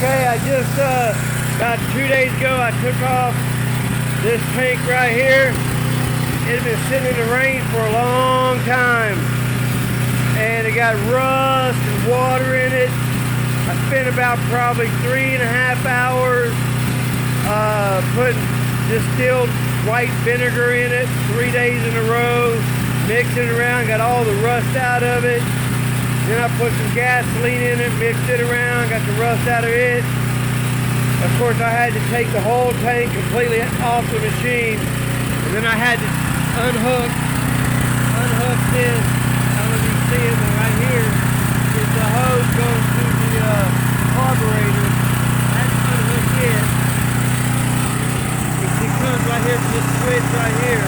Okay, I just, about 2 days ago, I took off this tank right here. It had been sitting in the rain for a long time. And it got rust and water in it. I spent about probably 3.5 hours putting distilled white vinegar in it 3 days in a row, mixing it around, got all the rust out of it. Then I put some gasoline in it, mixed it around, got the rust out of it. Of course, I had to take the whole tank completely off the machine. And then I had to unhook this. I don't know if you can see it, but right here is the hose going to the carburetor. I had to unhook it. It comes right here from this switch right here.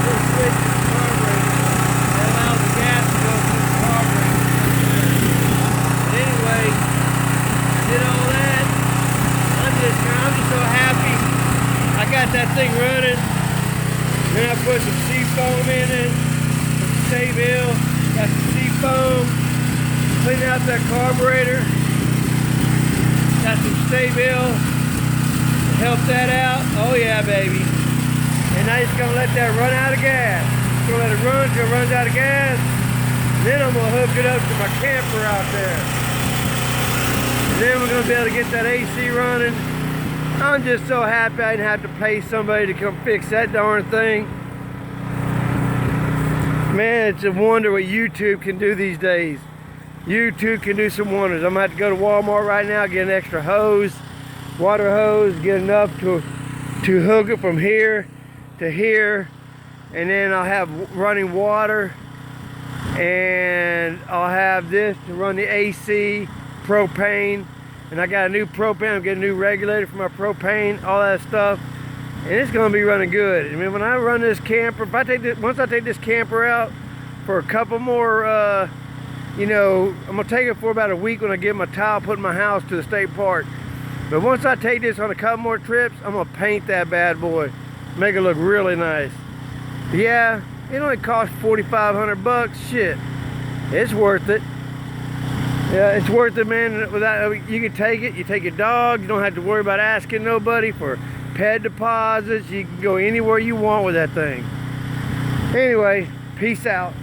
This switch is the carburetor. That allows the gas to go through the carburetor. But anyway, I did all that. I'm just so happy. I got that thing running. Then I put some seafoam in it. Some Sta-Bil. Got some seafoam. Clean out that carburetor. Got some Sta-Bil. Help that out. Oh yeah, baby. And I'm just gonna let that run out of gas. Just gonna let it run till it runs out of gas. Then I'm gonna hook it up to my camper out there. And then we're gonna be able to get that AC running. I'm just so happy I didn't have to pay somebody to come fix that darn thing. Man, it's a wonder what YouTube can do these days. YouTube can do some wonders. I'm gonna have to go to Walmart right now, get an extra hose, water hose, get enough to hook it from here to here, and then I'll have running water, and I'll have this to run the AC, propane, and I got a new propane. I'm getting a new regulator for my propane, all that stuff, and it's gonna be running good. I mean, when I run this camper, once I take this camper out for a couple more, you know, I'm gonna take it for about a week when I get my tile put in my house to the state park. But once I take this on a couple more trips, I'm gonna paint that bad boy, make it look really nice. Yeah, it only costs 4,500 bucks. Shit, it's worth it. Yeah, it's worth it, man. Without, you can take it. You take your dog. You don't have to worry about asking nobody for pet deposits. You can go anywhere you want with that thing. Anyway, peace out.